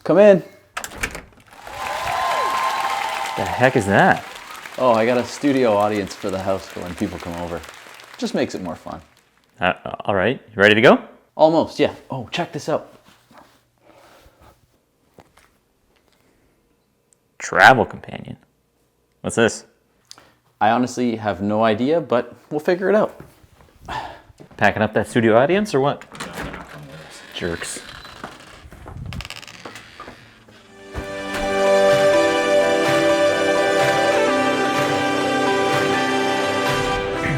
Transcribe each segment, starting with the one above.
Come in. The heck is that? Oh, I got a studio audience for the house for when people come over. Just makes it more fun. All right, you ready to go? Almost, yeah. Oh, check this out. Travel companion. What's this? I honestly have no idea, but we'll figure it out. Packing up that studio audience or what? Jerks.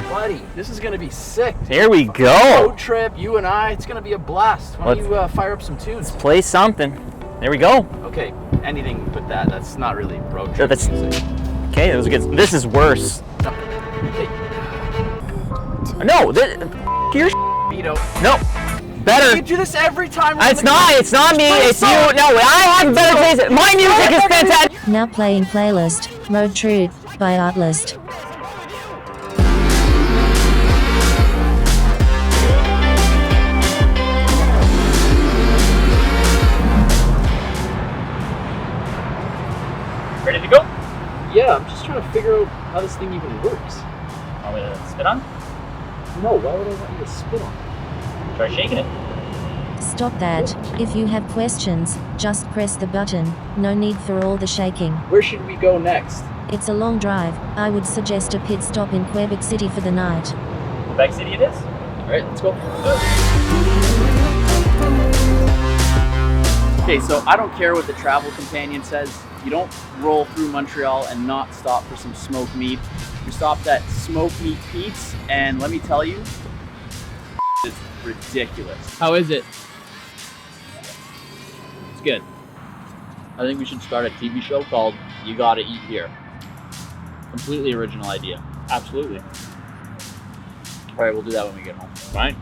Buddy, this is gonna be sick. Here we go. Road trip, you and I, it's gonna be a blast. Why don't you fire up some tunes? Play something. There we go. Okay, anything but that. That's not really road trip That's music. okay. That was good. This is worse. Hey, No, you're Vito. no better. You do this every time. It's not me. It's you. No, I have better taste. My music is fantastic. Now playing playlist, Road Trip, by Artlist. Ready to go? Yeah, I'm just trying to figure out how this thing even works. Want me to spit on? No, why would I want you to spit on it? Try shaking it. Stop that. If you have questions, just press the button. No need for all the shaking. Where should we go next? It's a long drive. I would suggest a pit stop in Quebec City for the night. Quebec City it is. All right, let's go. Okay, so I don't care what the travel companion says. You don't roll through Montreal and not stop for some smoked meat. We stopped at Smoked Meat Pete's, and let me tell you, it's ridiculous. How is it? It's good. I think we should start a TV show called You Gotta Eat Here. Completely original idea. Absolutely. All right, we'll do that when we get home. Fine.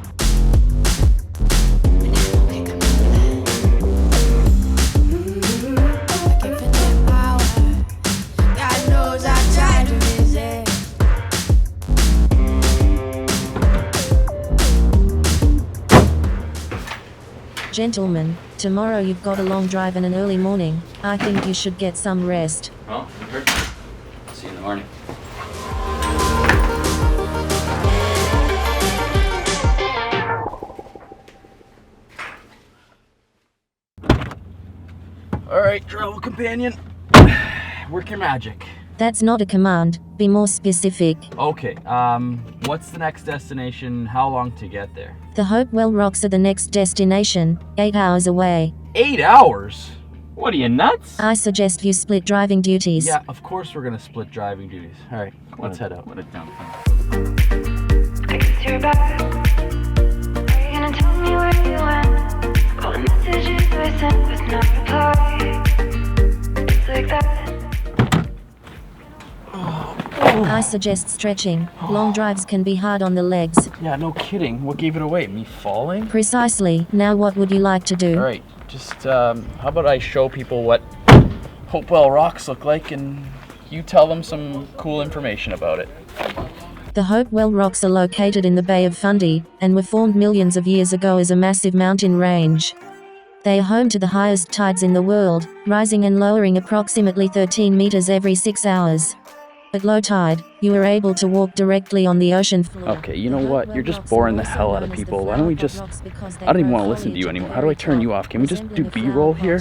Gentlemen, tomorrow you've got a long drive and an early morning. I think you should get some rest. Well, see you in the morning. All right, travel companion, work your magic. That's not a command. Be more specific. Okay, what's the next destination? How long to get there? The Hopewell Rocks are the next destination, 8 hours away. 8 hours? What are you, nuts? I suggest you split driving duties. Yeah, of course we're gonna split driving duties. All right, let's head out. What a dumb thing. I guess you're back. Are you gonna tell me where you went? All the messages I sent with no reply. It's like that. I suggest stretching. Long drives can be hard on the legs. Yeah, no kidding. What gave it away? Me falling? Precisely. Now what would you like to do? All right, just how about I show people what Hopewell Rocks look like and you tell them some cool information about it. The Hopewell Rocks are located in the Bay of Fundy, and were formed millions of years ago as a massive mountain range. They are home to the highest tides in the world, rising and lowering approximately 13 meters every 6 hours. At low tide, you are able to walk directly on the ocean floor. Okay, you know what? You're just boring the hell out of people. Why don't we just... I don't even want to listen to you anymore. How do I turn you off? Can we just do B-roll here?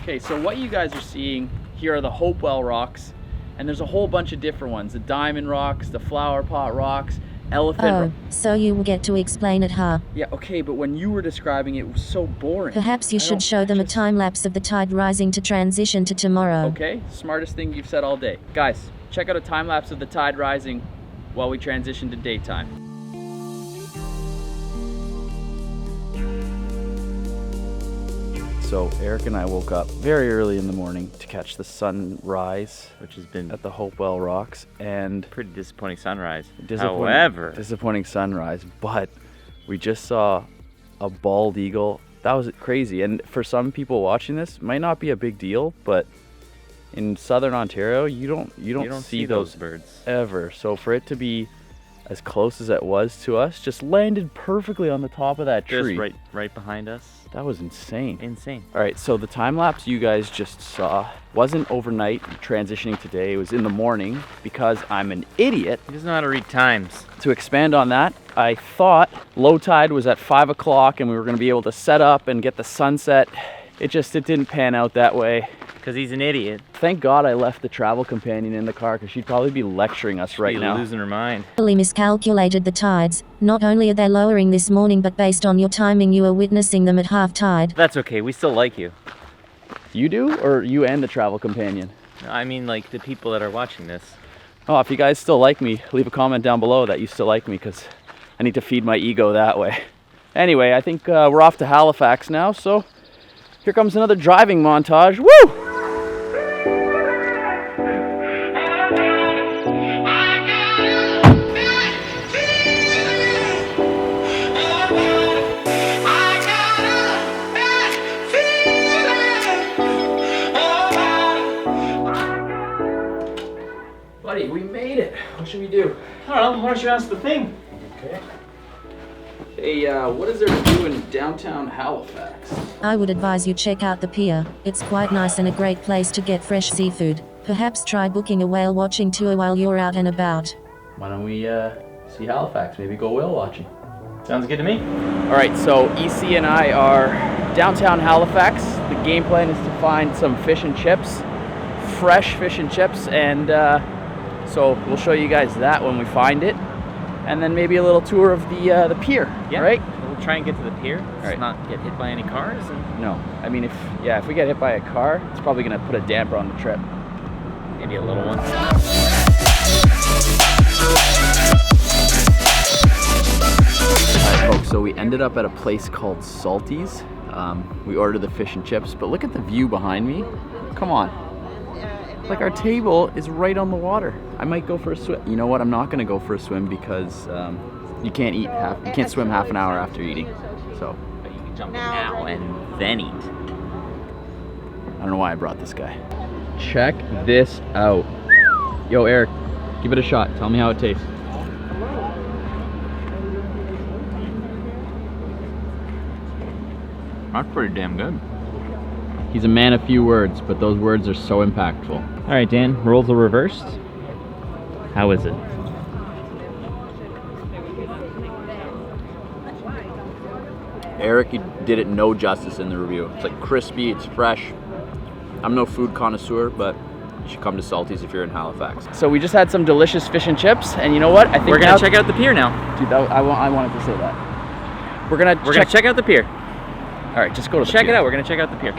Okay, so what you guys are seeing here are the Hopewell Rocks. And there's a whole bunch of different ones. The diamond rocks, the flower pot rocks, elephant Oh, rock. so you will get to explain it, huh? Yeah, okay, but when you were describing it, it was so boring. Perhaps you I should don't- show them a just- time lapse of the tide rising to transition to tomorrow. Okay, smartest thing you've said all day. Guys, check out a time lapse of the tide rising while we transition to daytime. So Eric and I woke up very early in the morning to catch the sunrise Which has been at the Hopewell Rocks, and pretty disappointing sunrise. disappointing- However, disappointing sunrise, but we just saw a bald eagle. That was crazy. And for some people watching this, might not be a big deal, but in southern Ontario, you don't see those birds. ever. So for it to be as close as it was to us, just landed perfectly on the top of that Just tree. right behind us. That was insane. Insane. All right, so the time lapse you guys just saw wasn't overnight transitioning today. It was in the morning because I'm an idiot. He doesn't know how to read times. To expand on that, I thought low tide was at 5 o'clock and we were gonna be able to set up and get the sunset. It didn't pan out that way. Because he's an idiot. Thank God I left the travel companion in the car because she'd probably be lecturing us right She's now. losing her mind. Totally miscalculated the tides. Not only are they lowering this morning, but based on your timing, you are witnessing them at half tide. That's okay. We still like you. You do, or you and the travel companion? I mean, like the people that are watching this. Oh, if you guys still like me, leave a comment down below that you still like me because I need to feed my ego that way. Anyway, I think we're off to Halifax now, so here comes another driving montage. Woo! Buddy, we made it. What should we do? I don't know. Why don't you ask the thing? Okay. Hey, what is there to do in downtown Halifax? I would advise you check out the pier. It's quite nice and a great place to get fresh seafood. Perhaps try booking a whale watching tour while you're out and about. Why don't we see Halifax? Maybe go whale watching. Sounds good to me. All right, so EC and I are downtown Halifax. The game plan is to find some fish and chips, fresh fish and chips, and so we'll show you guys that when we find it, and then maybe a little tour of the pier. Yeah. Right? We'll try and get to the pier. Let's right. not get hit by any cars. And No, I mean if we get hit by a car, it's probably gonna put a damper on the trip. maybe a little one. Alright folks, so we ended up at a place called Salty's. We ordered the fish and chips, but look at the view behind me. Come on. Like our table is right on the water. I might go for a swim. You know what? I'm not gonna go for a swim because you can't swim half an hour after eating. So But you can jump in now and then eat. I don't know why I brought this guy. Check this out. Yo, Eric, give it a shot. Tell me how it tastes. That's pretty damn good. He's a man of few words, but those words are so impactful. All right, Dan. Roles are reversed. How is it? Eric, you did it no justice in the review. It's like crispy, it's fresh. I'm no food connoisseur, but you should come to Salty's if you're in Halifax. So we just had some delicious fish and chips, and you know what? I think We're gonna check out the pier now. Dude, I wanted to say that. We're gonna check out the pier. All right, just go to the Check pier. it out. We're gonna check out the pier.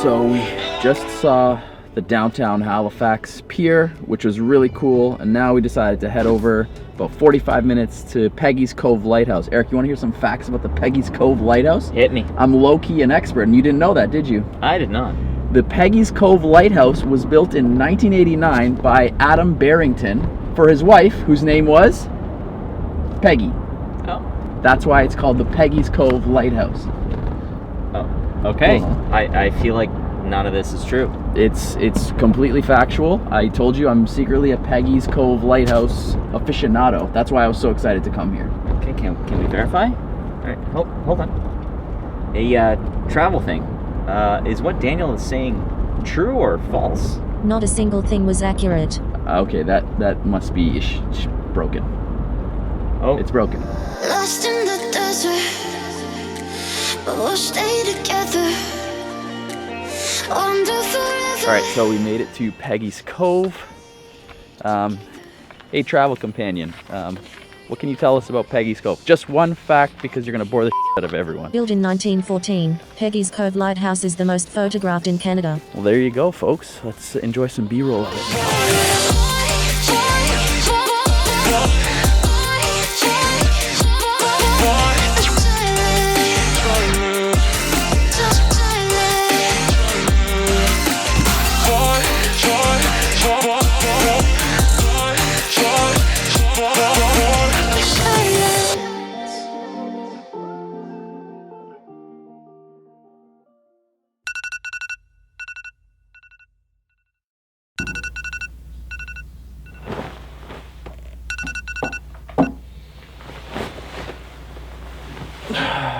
So we just saw the downtown Halifax pier, which was really cool, and now we decided to head over about 45 minutes to Peggy's Cove Lighthouse. Eric, you want to hear some facts about the Peggy's Cove Lighthouse? Hit me. I'm low-key an expert, and you didn't know that, did you? I did not. The Peggy's Cove Lighthouse was built in 1989 by Adam Barrington for his wife, whose name was Peggy. Oh. That's why it's called the Peggy's Cove Lighthouse. Oh. Okay. Cool. I feel like none of this is true. It's completely factual. I told you I'm secretly a Peggy's Cove Lighthouse aficionado. That's why I was so excited to come here. Okay. Can we verify? All right. Hold on. A travel thing. Is what Daniel is saying true or false? Not a single thing was accurate. Okay, that must be broken. Oh, It's broken. Lost in the desert, but we'll stay together. Wander forever. All right, so we made it to Peggy's Cove. Hey, travel companion, what can you tell us about Peggy's Cove? Just one fact, because you're gonna bore the out of everyone. Built in 1914, Peggy's Cove Lighthouse is the most photographed in Canada. Well, there you go, folks. Let's enjoy some B-roll of it.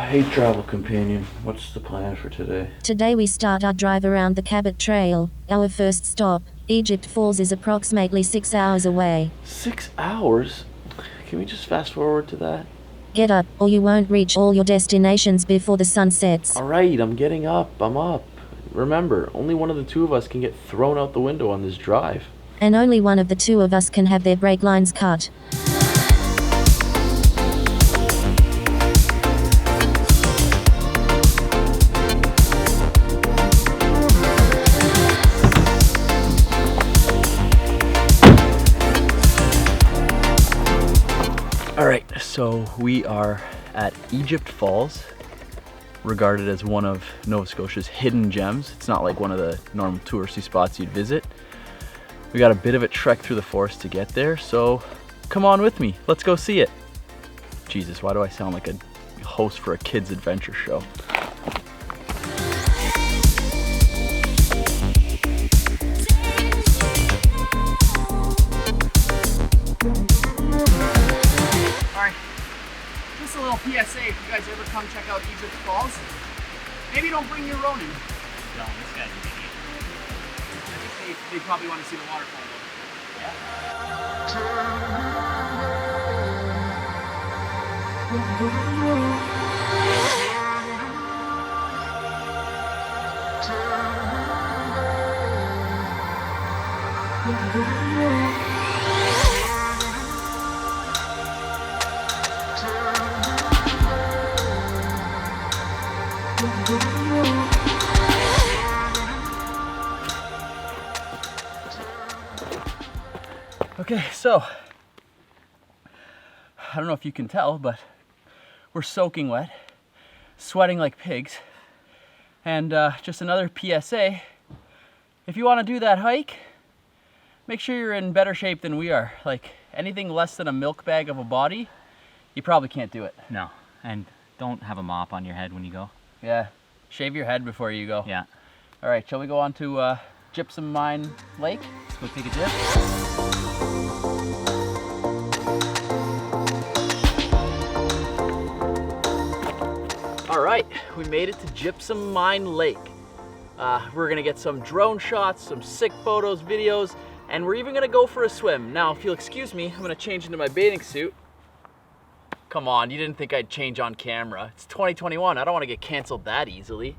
Hey, travel companion, what's the plan for today? Today we start our drive around the Cabot Trail. Our first stop, Egypt Falls, is approximately 6 hours away. 6 hours? Can we just fast forward to that? Get up, or you won't reach all your destinations before the sun sets. Alright, I'm getting up. I'm up. Remember, only one of the two of us can get thrown out the window on this drive. And only one of the two of us can have their brake lines cut. Alright, so we are at Egypt Falls, regarded as one of Nova Scotia's hidden gems. It's not like one of the normal touristy spots you'd visit. We got a bit of a trek through the forest to get there, so come on with me. Let's go see it. Jesus, why do I sound like a host for a kid's adventure show? Just a little PSA, if you guys ever come check out Egypt Falls, maybe don't bring your Ronin. no, this guy's an idiot. I think they probably want to see the waterfall though. Okay, so I don't know if you can tell, but we're soaking wet, sweating like pigs, and just another PSA, if you want to do that hike, make sure you're in better shape than we are. Like anything less than a milk bag of a body, you probably can't do it. No, and don't have a mop on your head when you go. Yeah, shave your head before you go. Yeah. All right, shall we go on to Gypsum Mine Lake? Let's go take a dip. All right, we made it to Gypsum Mine Lake. We're gonna get some drone shots, some sick photos, videos, and we're even gonna go for a swim. Now, if you'll excuse me, I'm gonna change into my bathing suit. Come on, you didn't think I'd change on camera. It's 2021, I don't wanna get canceled that easily.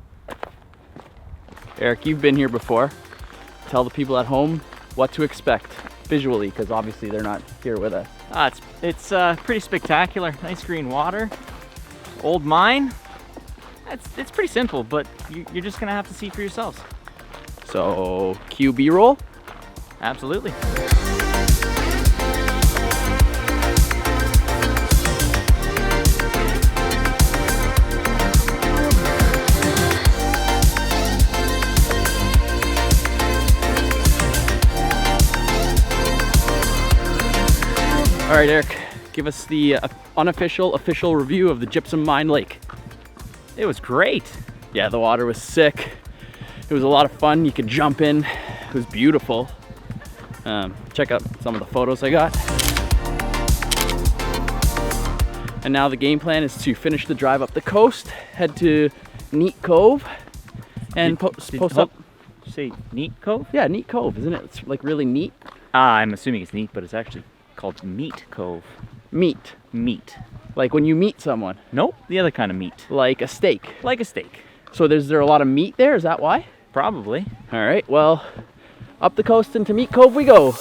Eric, you've been here before. Tell the people at home what to expect visually, because obviously they're not here with us. It's pretty spectacular. Nice green water. Old mine. It's pretty simple, but you're just gonna have to see for yourselves. So, cue B-roll? Absolutely. All right, Eric, give us the unofficial, official review of the Gypsum Mine Lake. It was great. Yeah, the water was sick. It was a lot of fun. You could jump in. It was beautiful. Check out some of the photos I got. And now the game plan is to finish the drive up the coast, head to neat cove and Did post up. you say Neat Cove? Yeah, neat cove, isn't it? It's like really neat. I'm assuming it's neat, but it's actually called Meat Cove. Meat. Meat. Like when you meet someone. Nope, the other kind of meat. Like a steak. Like a steak. So is there a lot of meat there? Is that why? Probably. All right, well, up the coast into Meat Cove we go.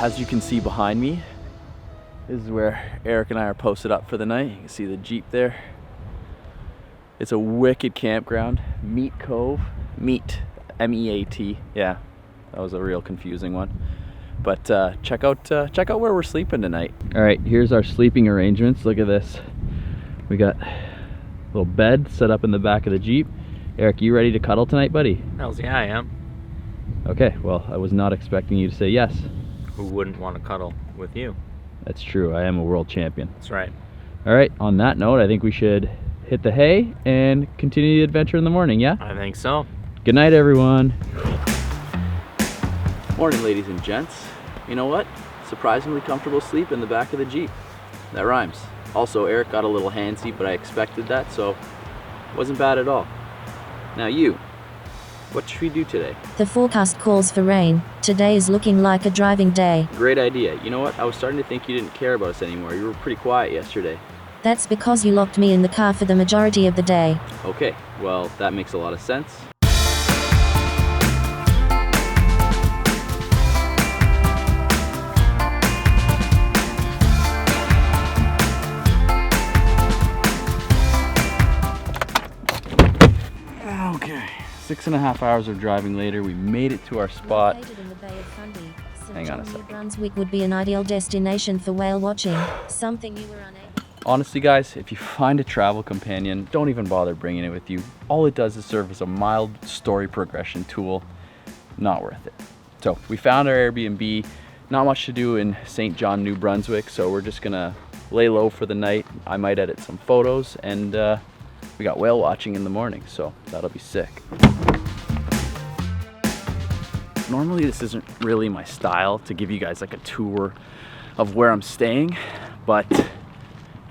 As you can see behind me, this is where Eric and I are posted up for the night. You can see the Jeep there. It's a wicked campground. Meat Cove. Meat. M-E-A-T. Yeah, that was a real confusing one. But check out where we're sleeping tonight. All right, here's our sleeping arrangements. Look at this. We got a little bed set up in the back of the Jeep. Eric, you ready to cuddle tonight, buddy? Hells yeah, I am. Okay, well, I was not expecting you to say yes. Who wouldn't want to cuddle with you? That's true, I am a world champion. That's right. All right, on that note, I think we should hit the hay and continue the adventure in the morning, yeah? I think so. Good night, everyone. Morning, ladies and gents. You know what? Surprisingly comfortable sleep in the back of the Jeep. That rhymes. Also, Eric got a little handsy, but I expected that, so it wasn't bad at all. Now you, what should we do today? The forecast calls for rain. Today is looking like a driving day. Great idea. You know what? I was starting to think you didn't care about us anymore. You were pretty quiet yesterday. That's because you locked me in the car for the majority of the day. Okay, well, that makes a lot of sense. Okay, 6.5 hours of driving later, we made it to our spot. Located in the Bay of Fundy, Hang on a New second. Brunswick would be an ideal destination for whale watching, something you were unable. Honestly, guys, if you find a travel companion, don't even bother bringing it with you. All it does is serve as a mild story progression tool. Not worth it. So we found our Airbnb. Not much to do in St. John, New Brunswick, so we're just gonna lay low for the night. I might edit some photos, and we got whale watching in the morning, so that'll be sick. Normally this isn't really my style to give you guys like a tour of where I'm staying, but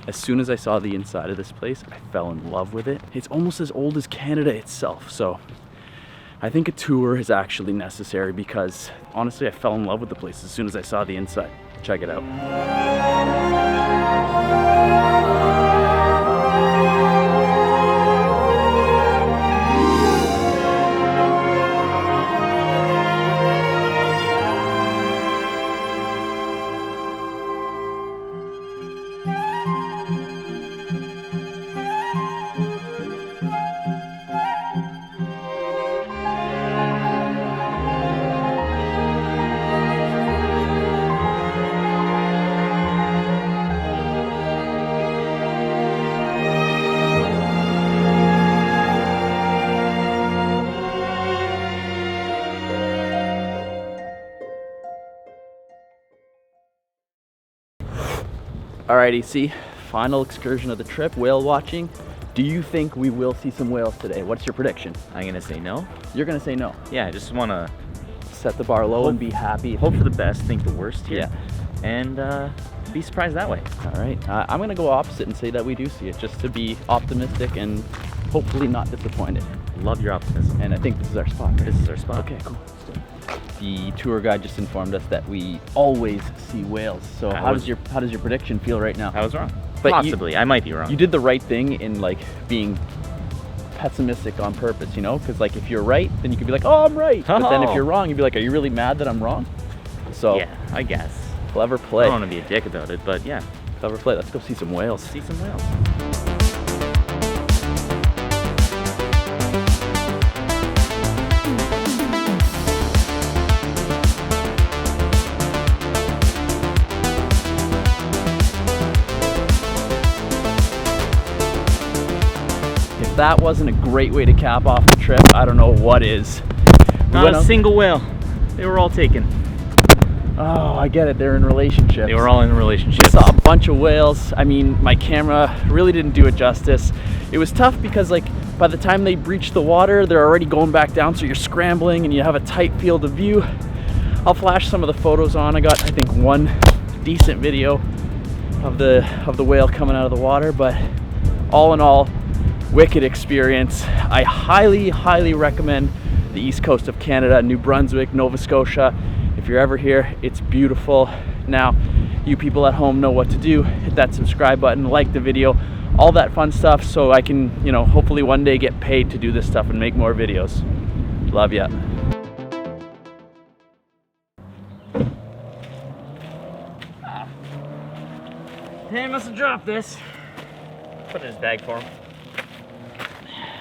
as soon as I saw the inside of this place, I fell in love with it. It's almost as old as Canada itself, so I think a tour is actually necessary because honestly I fell in love with the place as soon as I saw the inside. Check it out. Alright, EC, final excursion of the trip, whale watching. Do you think we will see some whales today? What's your prediction? I'm gonna say no. You're gonna say no. Yeah, I just wanna Set the bar low and be happy. hope for the best, think the worst here. Yeah. And be surprised that way. Alright, I'm gonna go opposite and say that we do see it, just to be optimistic and hopefully not disappointed. Love your optimism. And I think this is our spot, right? This is our spot. Okay, cool. Let's do it. the tour guide just informed us that we always see whales. So how does your prediction feel right now? I was wrong. But Possibly, I might be wrong. You did the right thing in like being pessimistic on purpose, you know? Because like if you're right, then you could be like, oh, I'm right. But then if you're wrong, you'd be like, are you really mad that I'm wrong? So yeah, I guess. Clever play. I don't want to be a dick about it, but yeah. Clever play. Let's go see some whales. See some whales. If that wasn't a great way to cap off the trip, I don't know what is. Not a single whale. They were all taken. Oh, I get it. They're in relationships. They were all in relationships. I saw a bunch of whales. I mean, my camera really didn't do it justice. It was tough because like by the time they breach the water, they're already going back down, so you're scrambling and you have a tight field of view. I'll flash some of the photos on. I got, I think, one decent video of the whale coming out of the water, but all in all, wicked experience. I highly recommend the east coast of Canada, New Brunswick, Nova Scotia. If you're ever here, it's beautiful. Now, you people at home know what to do. Hit that subscribe button, like the video, all that fun stuff, so I can, you know, hopefully one day get paid to do this stuff and make more videos. Love ya. Hey, must have dropped this. Put it in his bag for him.